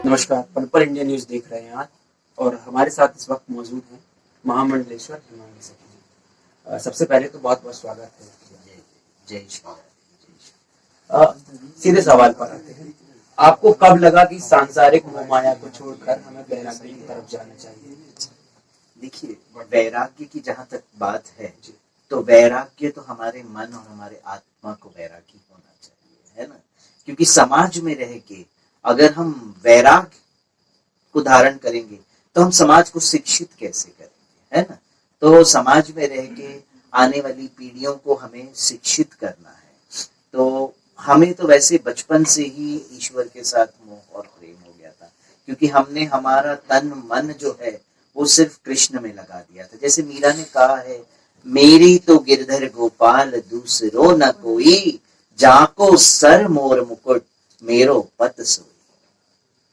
नमस्कार, पल India news देख रहे हैं आप और हमारे साथ इस वक्त मौजूद हैं महामंडलेश्वर हेमांगी सखी जी। सबसे पहले तो बहुत बहुत स्वागत है। जय श्री। सीधे सवाल पर आते हैं, आपको कब लगा कि सांसारिक मोहमाया को छोड़कर हमें वैराग्य की तरफ जाना चाहिए? देखिए, वैराग्य की जहाँ तक बात है तो वैराग्य तो हमारे मन और हमारे आत्मा को वैराग्य होना चाहिए, है ना। क्योंकि समाज में रह के अगर हम वैराग्य को धारण करेंगे तो हम समाज को शिक्षित कैसे करेंगे, है ना। तो समाज में रह के आने वाली पीढ़ियों को हमें शिक्षित करना है। तो हमें तो वैसे बचपन से ही ईश्वर के साथ मोह और प्रेम हो गया था, क्योंकि हमने हमारा तन मन जो है वो सिर्फ कृष्ण में लगा दिया था। जैसे मीरा ने कहा है, मेरी तो गिरधर गोपाल दूसरो न कोई, जाको सर मोर मुकुट मेरो पत सोई।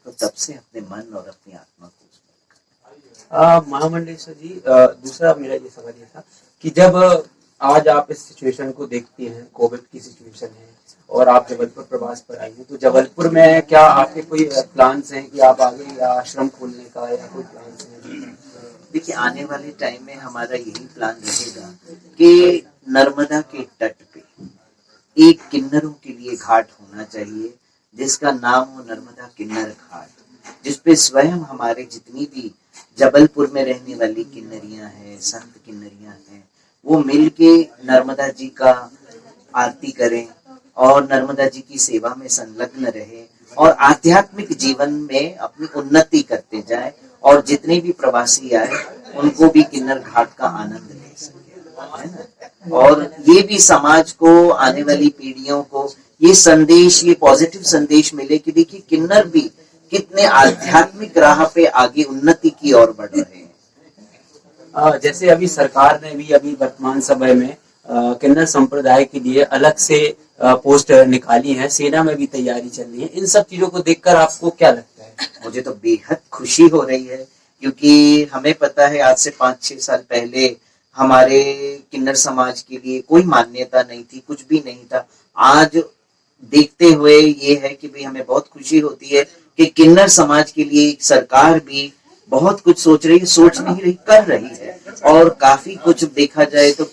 तो तब से अपने मन और अपनी आत्मा को महामंडलेश्वर जी, दूसरा मेरा ये सवाल ये था कि जब आज आप इस सिचुएशन को देखती हैं, कोविड की सिचुएशन है और आप जबलपुर प्रवास पर आई हैं, तो जबलपुर में क्या आपके कोई प्लान्स हैं कि आप आगे आश्रम खोलने का या कोई प्लान्स हैं? देखिए, आने वाले टाइम में हमारा यही प्लान रहेगा कि नर्मदा के तट पे एक किन्नरों के लिए घाट होना चाहिए, जिसका नाम हो नर्मदा किन्नर घाट, जिसपे स्वयं हमारे जितनी भी जबलपुर में रहने वाली किन्नरियां हैं, संत किन्नरियां हैं, वो मिलके नर्मदा जी का आरती करें और नर्मदा जी की सेवा में संलग्न रहे और आध्यात्मिक जीवन में अपनी उन्नति करते जाए और जितने भी प्रवासी आए उनको भी किन्नर घाट का आनंद ले सके, है ना। और ये भी समाज को, आने वाली पीढ़ियों को ये संदेश, ये पॉजिटिव संदेश मिले कि देखिए किन्नर भी कितने आध्यात्मिक राह पे आगे उन्नति की ओर बढ़ रहे हैं। जैसे अभी सरकार ने भी अभी वर्तमान समय में किन्नर संप्रदाय के लिए अलग से पोस्ट निकाली है, सेना में भी तैयारी चल रही है। इन सब चीजों को देखकर आपको क्या लगता है? मुझे तो बेहद खुशी हो रही है, क्योंकि हमें पता है आज से 5-6 साल पहले हमारे किन्नर समाज के लिए कोई मान्यता नहीं थी, कुछ भी नहीं था। आज देखते हुए ये है कि भाई हमें बहुत खुशी होती है कि किन्नर समाज के लिए सरकार भी बहुत कुछ सोच रही है, सोच नहीं रही, कर रही है। और काफी कुछ देखा जाए तो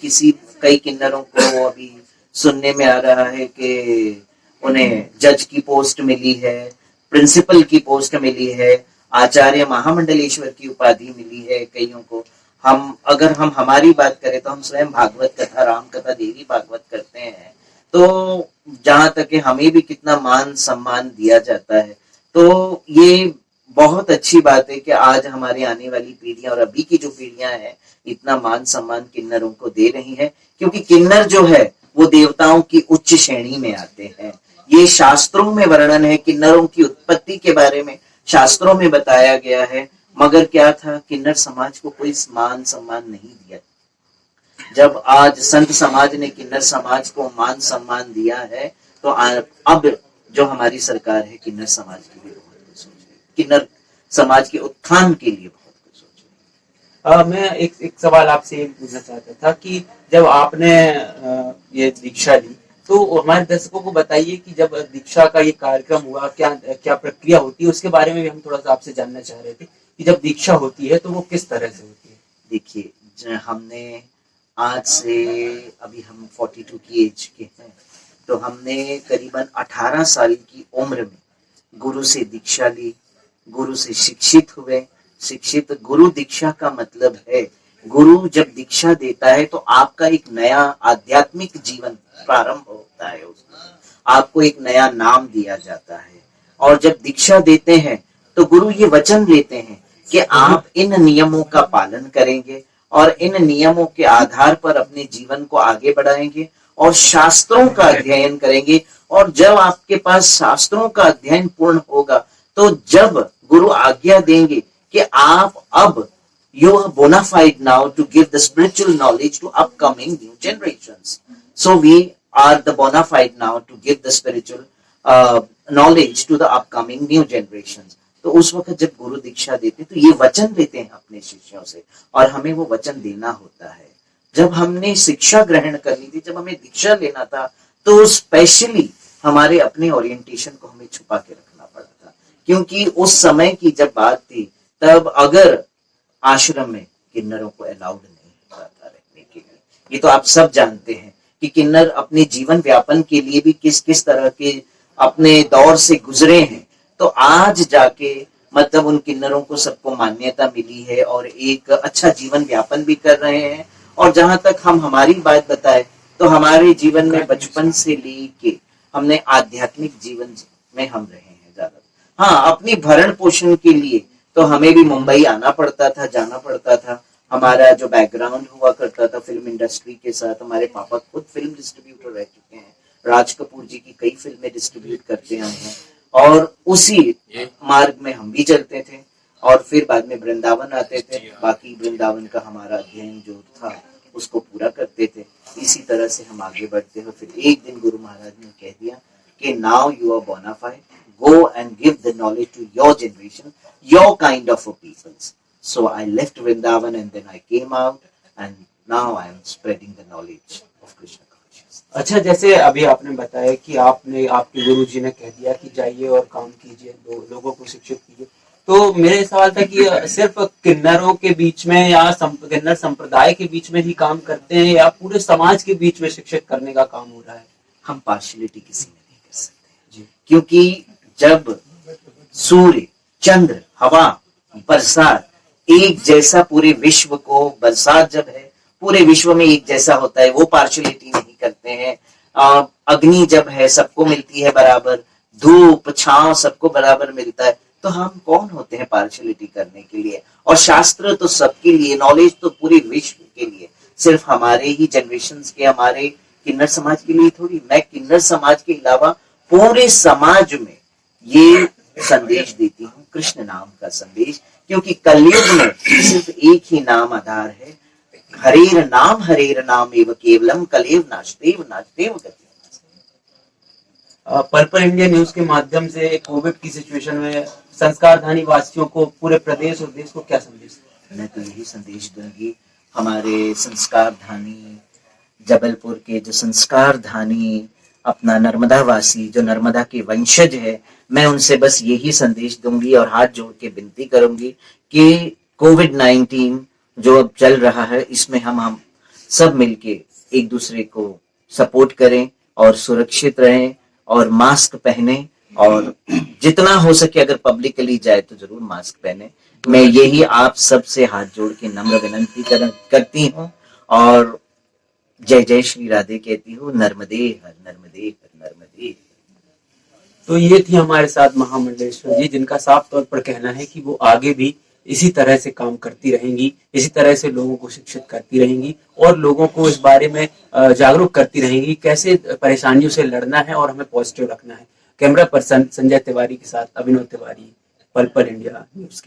कई किन्नरों को अभी सुनने में आ रहा है कि उन्हें जज की पोस्ट मिली है, प्रिंसिपल की पोस्ट मिली है, आचार्य महामंडलेश्वर की उपाधि मिली है कईयों को। अगर हम हमारी बात करें तो हम स्वयं भागवत कथा, राम कथा, देवी भागवत करते हैं, तो जहां तक कि हमें भी कितना मान सम्मान दिया जाता है। तो ये बहुत अच्छी बात है कि आज हमारी आने वाली पीढ़ियां और अभी की जो पीढ़ियां हैं इतना मान सम्मान किन्नरों को दे रही हैं, क्योंकि किन्नर जो है वो देवताओं की उच्च श्रेणी में आते हैं। ये शास्त्रों में वर्णन है, किन्नरों की उत्पत्ति के बारे में शास्त्रों में बताया गया है। मगर क्या था, किन्नर समाज को कोई मान सम्मान नहीं दिया। जब आज संत समाज ने किन्नर समाज को मान सम्मान दिया है, तो अब जो हमारी सरकार है किन्नर समाज के लिए बहुत कुछ सोच रही है, किन्नर समाज के उत्थान के लिए बहुत कुछ सोच रही है। मैं एक सवाल आपसे ये पूछना चाहता था कि जब आपने ये दीक्षा ली, तो हमारे दर्शकों को बताइए कि जब दीक्षा का ये कार्यक्रम हुआ, क्या प्रक्रिया होती है, उसके बारे में भी हम थोड़ा सा आपसे जानना चाह रहे थे कि जब दीक्षा होती है तो वो किस तरह से होती है? देखिए, हमने आज से, अभी हम 42 की एज के हैं, तो हमने करीबन 18 साल की उम्र में गुरु से दीक्षा ली, गुरु से शिक्षित हुए। गुरु दीक्षा का मतलब है, गुरु जब दीक्षा देता है तो आपका एक नया आध्यात्मिक जीवन प्रारंभ होता है, आपको एक नया नाम दिया जाता है। और जब दीक्षा देते हैं तो गुरु ये वचन लेते हैं कि आप इन नियमों का पालन करेंगे और इन नियमों के आधार पर अपने जीवन को आगे बढ़ाएंगे और शास्त्रों का अध्ययन करेंगे। और जब आपके पास शास्त्रों का अध्ययन पूर्ण होगा, तो जब गुरु आज्ञा देंगे कि आप अब you are bona fide now to give the spiritual knowledge to upcoming new generations. So we are the bona fide now to give the spiritual knowledge to the upcoming new generations. तो उस वक्त जब गुरु दीक्षा देते तो ये वचन देते हैं अपने शिष्यों से, और हमें वो वचन देना होता है। जब हमने शिक्षा ग्रहण करनी थी, जब हमें दीक्षा लेना था, तो स्पेशली हमारे अपने ओरिएंटेशन को हमें छुपा के रखना पड़ा था, क्योंकि उस समय की जब बात थी, तब अगर आश्रम में किन्नरों को अलाउड नहीं होता था रहने के लिए। ये तो आप सब जानते हैं कि किन्नर अपने जीवन व्यापन के लिए भी किस किस तरह के अपने दौर से गुजरे हैं। तो आज जाके मतलब उन किन्नरों को सबको मान्यता मिली है और एक अच्छा जीवन व्यापन भी कर रहे हैं। और जहां तक हम हमारी बात बताए, तो हमारे जीवन में बचपन से लेके हमने आध्यात्मिक जीवन में हम रहे हैं ज्यादा। हाँ, अपनी भरण पोषण के लिए तो हमें भी मुंबई आना पड़ता था, जाना पड़ता था। हमारा जो बैकग्राउंड हुआ करता था फिल्म इंडस्ट्री के साथ, हमारे पापा खुद फिल्म डिस्ट्रीब्यूटर रह चुके हैं, राज कपूर जी की कई फिल्में डिस्ट्रीब्यूट करते आए हैं, और उसी मार्ग में हम भी चलते थे। और फिर बाद में वृंदावन आते थे, बाकी वृंदावन का हमारा अध्ययन जो था उसको पूरा करते थे। इसी तरह से हम आगे बढ़ते हैं। फिर एक दिन गुरु महाराज ने कह दिया कि नाउ यू आर बोना FIDE, go and give the knowledge to your generation, your kind of peoples. So I left Vrindavan and then I came out, and now I am spreading the knowledge of Krishna consciousness. अच्छा, जैसे अभी आपने बताया कि आपने आपके गुरु जी ने कह दिया कि जाइए और काम कीजिए, लोगों को शिक्षित कीजिए, तो मेरे सवाल था कि सिर्फ किन्नरों के बीच में या किन्नर संप्रदाय के बीच में ही काम करते हैं, या पूरे समाज के बीच में शिक्षित करने का काम हो रहा है? हम पार्शियलिटी किसी में नहीं कर सकते जी, क्योंकि जब सूर्य, चंद्र, हवा, बरसात एक जैसा पूरे विश्व को, बरसात जब है पूरे विश्व में एक जैसा होता है, वो पार्शियलिटी नहीं करते हैं। अग्नि जब है सबको मिलती है बराबर, धूप छांव सबको बराबर मिलता है, तो हम कौन होते हैं पार्शियलिटी करने के लिए? और शास्त्र तो सबके लिए, नॉलेज तो पूरे विश्व के लिए, सिर्फ हमारे ही जनरेशन के, हमारे किन्नर समाज के लिए थोड़ी। मैं किन्नर समाज के अलावा पूरे समाज में ये संदेश देती हूँ, कृष्ण नाम का संदेश, क्योंकि कलयुग में सिर्फ एक ही नाम आधार है, हरेर नाम एव केवलम कलेव नाशदेव गति। पर्पल इंडिया न्यूज के माध्यम से कोविड की सिचुएशन में संस्कारधानी वासियों को, पूरे प्रदेश और देश को क्या संदेश? मैं तो यही संदेश दूंगी, हमारे संस्कारधानी जबलपुर के जो संस्कारधानी अपना नर्मदा वासी, जो नर्मदा के वंशज है, मैं उनसे बस यही संदेश दूंगी और हाथ जोड़ के विनती करूंगी कि कोविड-19 जो अब चल रहा है, इसमें हम सब मिलके एक दूसरे को सपोर्ट करें और सुरक्षित रहें और मास्क पहने, और जितना हो सके अगर पब्लिकली जाए तो जरूर मास्क पहने। मैं यही आप सबसे हाथ जोड़ के नम्र विनती करती हूँ और जय जय श्री राधे कहती हूँ। नर्मदे हर, नर्मदे हर, नर्मदे हर। तो ये थी हमारे साथ महामंडलेश्वर जी, जिनका साफ तौर पर कहना है कि वो आगे भी इसी तरह से काम करती रहेंगी, इसी तरह से लोगों को शिक्षित करती रहेंगी और लोगों को इस बारे में जागरूक करती रहेंगी कैसे परेशानियों से लड़ना है और हमें पॉजिटिव रखना है। कैमरा पर्सन संजय तिवारी के साथ अभिनव तिवारी, पर्पल इंडिया न्यूज के।